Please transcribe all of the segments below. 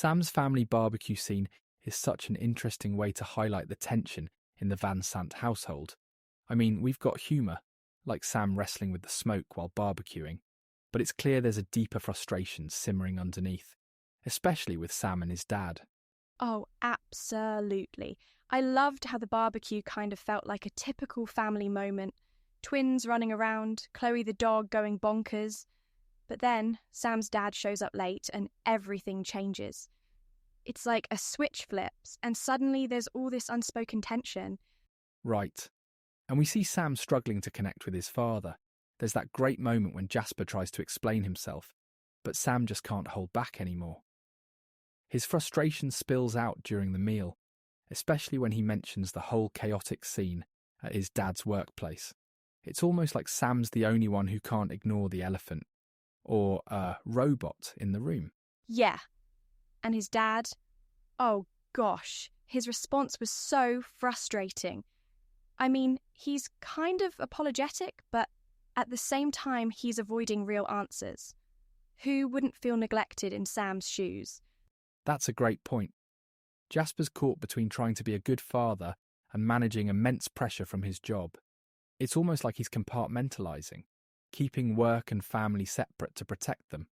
Sam's family barbecue scene is such an interesting way to highlight the tension in the Van Sant household. I mean, we've got humour, like Sam wrestling with the smoke while barbecuing, but it's clear there's a deeper frustration simmering underneath, especially with Sam and his dad. Oh, absolutely. I loved how the barbecue kind of felt like a typical family moment. Twins running around, Chloe the dog going bonkers. But then Sam's dad shows up late and everything changes. It's like a switch flips and suddenly there's all this unspoken tension. Right. And we see Sam struggling to connect with his father. There's that great moment when Jasper tries to explain himself, but Sam just can't hold back anymore. His frustration spills out during the meal, especially when he mentions the whole chaotic scene at his dad's workplace. It's almost like Sam's the only one who can't ignore the elephant, or a robot in the room. Yeah. And his dad, oh gosh, his response was so frustrating. I mean, he's kind of apologetic, but at the same time, he's avoiding real answers. Who wouldn't feel neglected in Sam's shoes? That's a great point. Jasper's caught between trying to be a good father and managing immense pressure from his job. It's almost like he's compartmentalising, keeping work and family separate to protect them.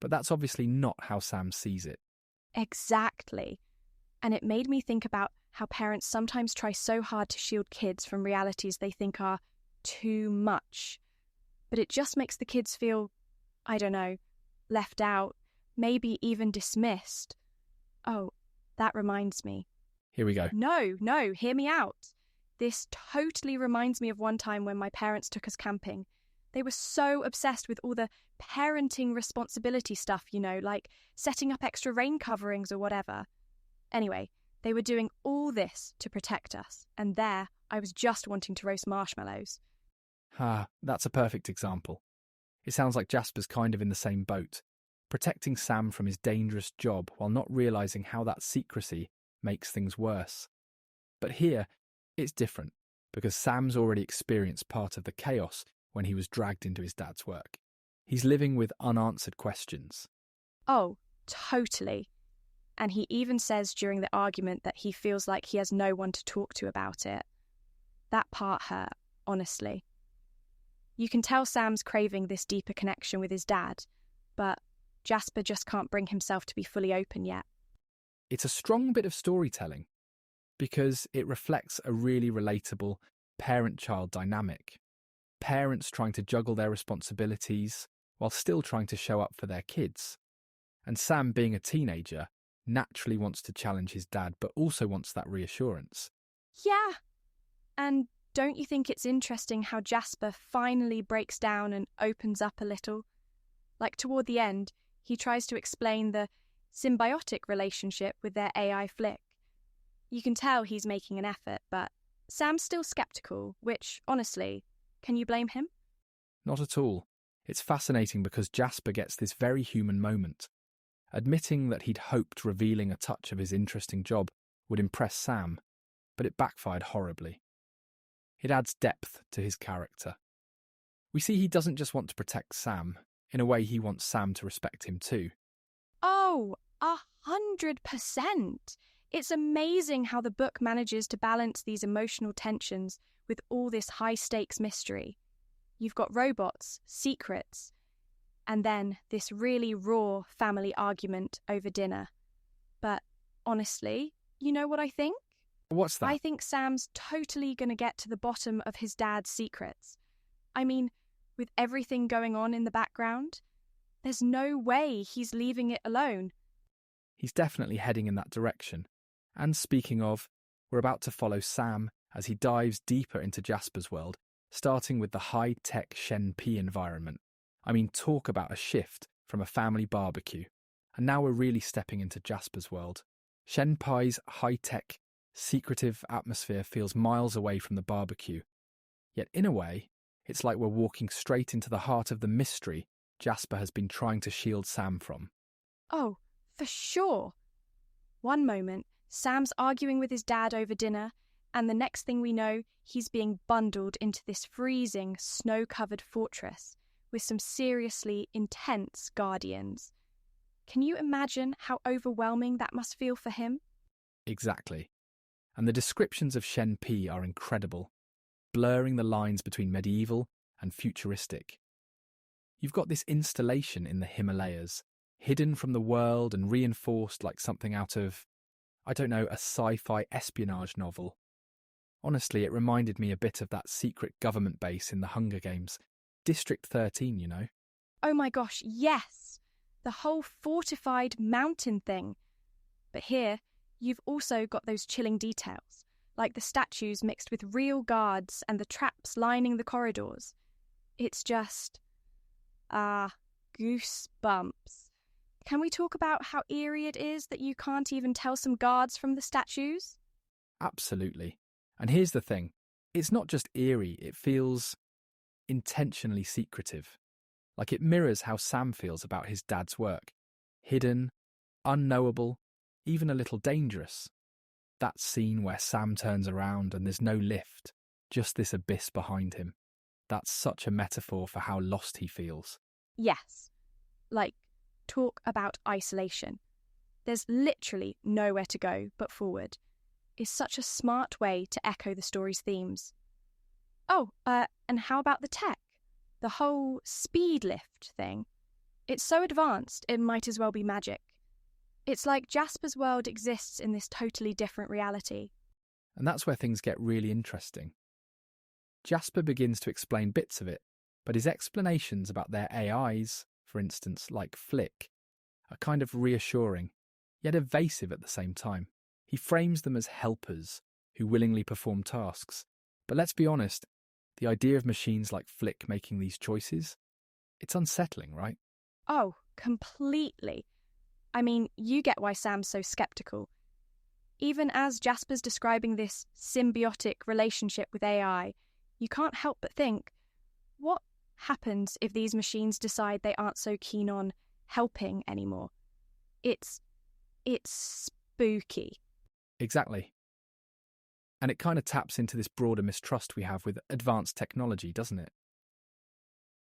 But that's obviously not how Sam sees it. Exactly. And it made me think about how parents sometimes try so hard to shield kids from realities they think are too much. But it just makes the kids feel, I don't know, left out, maybe even dismissed. Oh, that reminds me. Here we go. No, hear me out. This totally reminds me of one time when my parents took us camping. They were so obsessed with all the parenting responsibility stuff, like setting up extra rain coverings or whatever. Anyway, they were doing all this to protect us, and there I was just wanting to roast marshmallows. That's a perfect example. It sounds like Jasper's kind of in the same boat, protecting Sam from his dangerous job while not realising how that secrecy makes things worse. But here, it's different, because Sam's already experienced part of the chaos when he was dragged into his dad's work. He's living with unanswered questions. Oh, totally. And he even says during the argument that he feels like he has no one to talk to about it. That part hurt, honestly. You can tell Sam's craving this deeper connection with his dad, but Jasper just can't bring himself to be fully open yet. It's a strong bit of storytelling, because it reflects a really relatable parent-child dynamic. Parents trying to juggle their responsibilities while still trying to show up for their kids. And Sam, being a teenager, naturally wants to challenge his dad, but also wants that reassurance. Yeah. And don't you think it's interesting how Jasper finally breaks down and opens up a little? Like toward the end, he tries to explain the symbiotic relationship with their AI flick. You can tell he's making an effort, but Sam's still skeptical, which, honestly, can you blame him? Not at all. It's fascinating because Jasper gets this very human moment, admitting that he'd hoped revealing a touch of his interesting job would impress Sam, but it backfired horribly. It adds depth to his character. We see he doesn't just want to protect Sam. In a way, he wants Sam to respect him too. Oh, 100%! It's amazing how the book manages to balance these emotional tensions with all this high-stakes mystery. You've got robots, secrets, and then this really raw family argument over dinner. But honestly, you know what I think? What's that? I think Sam's totally going to get to the bottom of his dad's secrets. I mean, with everything going on in the background, there's no way he's leaving it alone. He's definitely heading in that direction. And speaking of, we're about to follow Sam as he dives deeper into Jasper's world, starting with the high-tech Shen Pi environment. I mean, talk about a shift from a family barbecue. And now we're really stepping into Jasper's world. Shen Pi's high-tech, secretive atmosphere feels miles away from the barbecue. Yet in a way, it's like we're walking straight into the heart of the mystery Jasper has been trying to shield Sam from. Oh, for sure. One moment, Sam's arguing with his dad over dinner, and the next thing we know, he's being bundled into this freezing, snow-covered fortress with some seriously intense guardians. Can you imagine how overwhelming that must feel for him? Exactly. And the descriptions of Shen Pi are incredible, blurring the lines between medieval and futuristic. You've got this installation in the Himalayas, hidden from the world and reinforced like something out of, I don't know, a sci-fi espionage novel. Honestly, it reminded me a bit of that secret government base in the Hunger Games. District 13, you know. Oh my gosh, yes! The whole fortified mountain thing. But here, you've also got those chilling details, like the statues mixed with real guards and the traps lining the corridors. It's just... goosebumps. Can we talk about how eerie it is that you can't even tell some guards from the statues? Absolutely. And here's the thing. It's not just eerie, it feels intentionally secretive. Like it mirrors how Sam feels about his dad's work. Hidden, unknowable, even a little dangerous. That scene where Sam turns around and there's no lift, just this abyss behind him. That's such a metaphor for how lost he feels. Yes. Like, talk about isolation. There's literally nowhere to go but forward. Is such a smart way to echo the story's themes. Oh, and how about the tech? The whole speed lift thing. It's so advanced, it might as well be magic. It's like Jasper's world exists in this totally different reality. And that's where things get really interesting. Jasper begins to explain bits of it, but his explanations about their AIs, for instance, like Flick, are kind of reassuring, yet evasive at the same time. He frames them as helpers who willingly perform tasks. But let's be honest, the idea of machines like Flick making these choices, it's unsettling, right? Oh, completely. I mean, you get why Sam's so skeptical. Even as Jasper's describing this symbiotic relationship with AI, you can't help but think, what happens if these machines decide they aren't so keen on helping anymore? It's spooky. Exactly. And it kind of taps into this broader mistrust we have with advanced technology, doesn't it?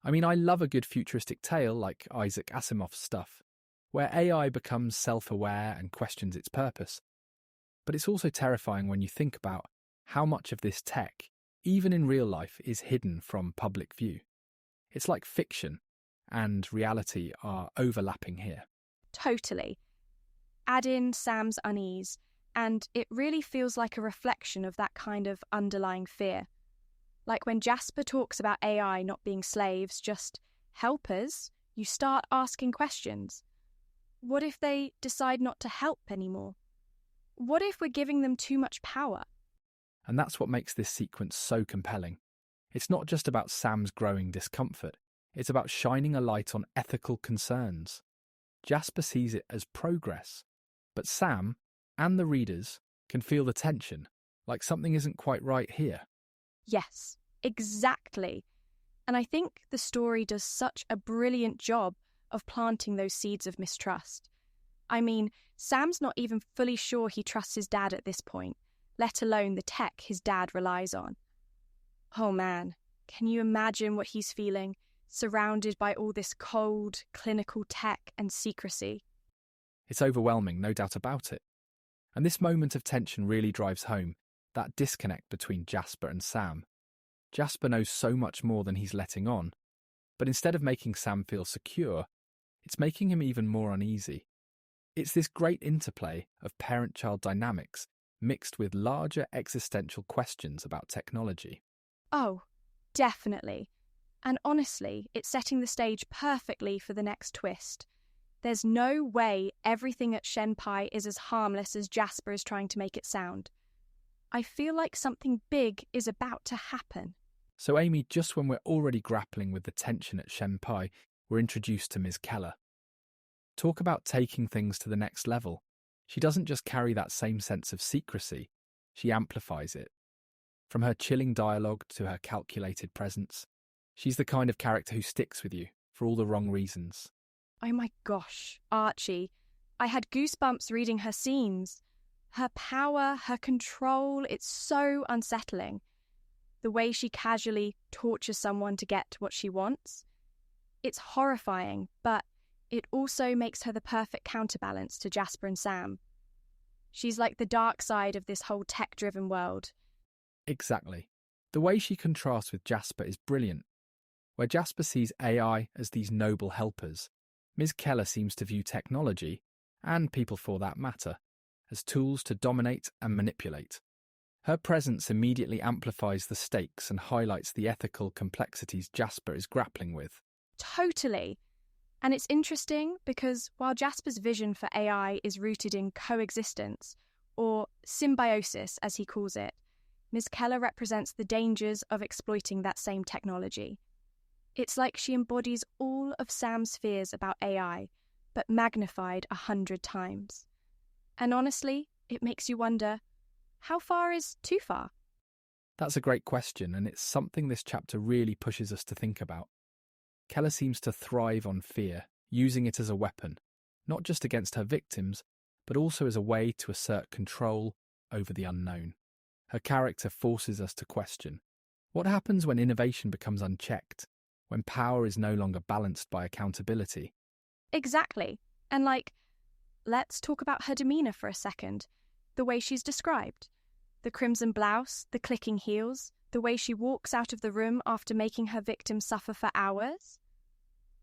I mean, I love a good futuristic tale like Isaac Asimov's stuff, where AI becomes self-aware and questions its purpose. But it's also terrifying when you think about how much of this tech, even in real life, is hidden from public view. It's like fiction and reality are overlapping here. Totally. Add in Sam's unease, and it really feels like a reflection of that kind of underlying fear. Like when Jasper talks about AI not being slaves, just helpers, you start asking questions. What if they decide not to help anymore? What if we're giving them too much power? And that's what makes this sequence so compelling. It's not just about Sam's growing discomfort, it's about shining a light on ethical concerns. Jasper sees it as progress, but Sam and the readers can feel the tension, like something isn't quite right here. Yes, exactly. And I think the story does such a brilliant job of planting those seeds of mistrust. I mean, Sam's not even fully sure he trusts his dad at this point, let alone the tech his dad relies on. Oh man, can you imagine what he's feeling, surrounded by all this cold, clinical tech and secrecy? It's overwhelming, no doubt about it. And this moment of tension really drives home that disconnect between Jasper and Sam. Jasper knows so much more than he's letting on, but instead of making Sam feel secure, it's making him even more uneasy. It's this great interplay of parent-child dynamics mixed with larger existential questions about technology. Oh, definitely. And honestly, it's setting the stage perfectly for the next twist. There's no way everything at Shen Pi is as harmless as Jasper is trying to make it sound. I feel like something big is about to happen. So Amy, just when we're already grappling with the tension at Shen Pi, we're introduced to Ms. Keller. Talk about taking things to the next level. She doesn't just carry that same sense of secrecy, she amplifies it. From her chilling dialogue to her calculated presence, she's the kind of character who sticks with you for all the wrong reasons. Oh my gosh, Archie. I had goosebumps reading her scenes. Her power, her control, it's so unsettling. The way she casually tortures someone to get what she wants. It's horrifying, but it also makes her the perfect counterbalance to Jasper and Sam. She's like the dark side of this whole tech-driven world. Exactly. The way she contrasts with Jasper is brilliant. Where Jasper sees AI as these noble helpers, Ms. Keller seems to view technology, and people for that matter, as tools to dominate and manipulate. Her presence immediately amplifies the stakes and highlights the ethical complexities Jasper is grappling with. Totally. And it's interesting because while Jasper's vision for AI is rooted in coexistence, or symbiosis as he calls it, Ms. Keller represents the dangers of exploiting that same technology. It's like she embodies all of Sam's fears about AI, but magnified 100 times. And honestly, it makes you wonder, how far is too far? That's a great question, and it's something this chapter really pushes us to think about. Keller seems to thrive on fear, using it as a weapon, not just against her victims, but also as a way to assert control over the unknown. Her character forces us to question, what happens when innovation becomes unchecked, when power is no longer balanced by accountability? Exactly. And let's talk about her demeanour for a second. The way she's described. The crimson blouse, the clicking heels, the way she walks out of the room after making her victim suffer for hours.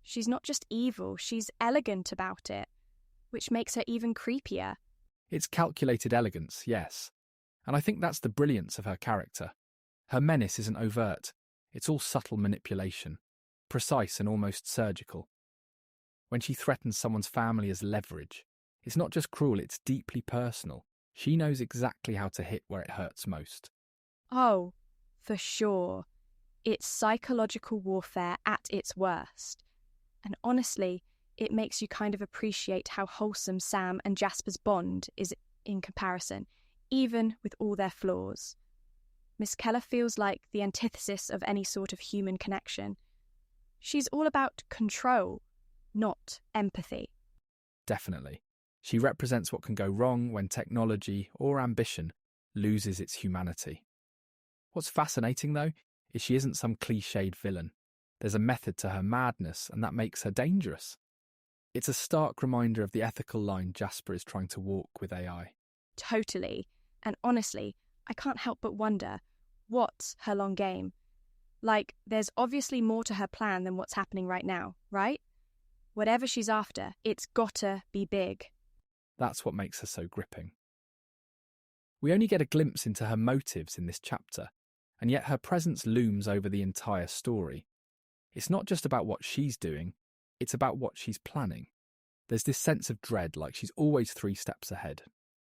She's not just evil, she's elegant about it, which makes her even creepier. It's calculated elegance, yes. And I think that's the brilliance of her character. Her menace isn't overt, it's all subtle manipulation, precise and almost surgical. When she threatens someone's family as leverage, it's not just cruel, it's deeply personal. She knows exactly how to hit where it hurts most. Oh, for sure. It's psychological warfare at its worst. And honestly, it makes you kind of appreciate how wholesome Sam and Jasper's bond is in comparison, even with all their flaws. Miss Keller feels like the antithesis of any sort of human connection. She's all about control, not empathy. Definitely. She represents what can go wrong when technology or ambition loses its humanity. What's fascinating, though, is she isn't some cliched villain. There's a method to her madness, and that makes her dangerous. It's a stark reminder of the ethical line Jasper is trying to walk with AI. Totally. And honestly, I can't help but wonder, what's her long game? There's obviously more to her plan than what's happening right now, right? Whatever she's after, it's gotta be big. That's what makes her so gripping. We only get a glimpse into her motives in this chapter, and yet her presence looms over the entire story. It's not just about what she's doing, it's about what she's planning. There's this sense of dread, like she's always 3 steps ahead.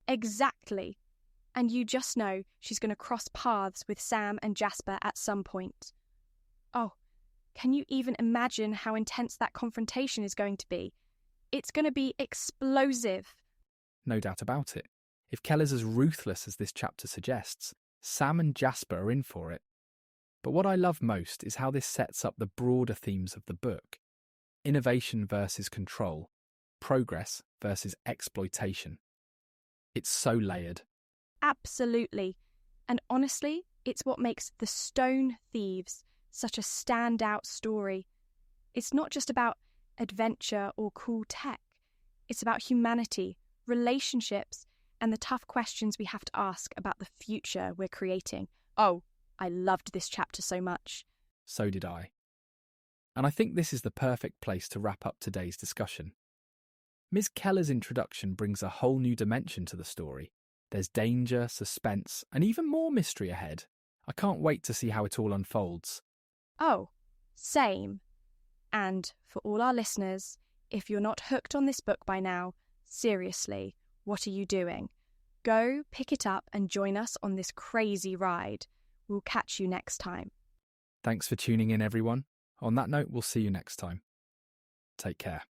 Exactly. And you just know she's going to cross paths with Sam and Jasper at some point. Oh, can you even imagine how intense that confrontation is going to be? It's going to be explosive. No doubt about it. If Keller's as ruthless as this chapter suggests, Sam and Jasper are in for it. But what I love most is how this sets up the broader themes of the book. Innovation versus control. Progress versus exploitation. It's so layered. Absolutely. And honestly, it's what makes The Stone Thieves such a standout story. It's not just about adventure or cool tech. It's about humanity, relationships, and the tough questions we have to ask about the future we're creating. Oh, I loved this chapter so much. So did I. And I think this is the perfect place to wrap up today's discussion. Ms. Keller's introduction brings a whole new dimension to the story. There's danger, suspense, and even more mystery ahead. I can't wait to see how it all unfolds. Oh, same. And for all our listeners, if you're not hooked on this book by now, seriously, what are you doing? Go pick it up and join us on this crazy ride. We'll catch you next time. Thanks for tuning in, everyone. On that note, we'll see you next time. Take care.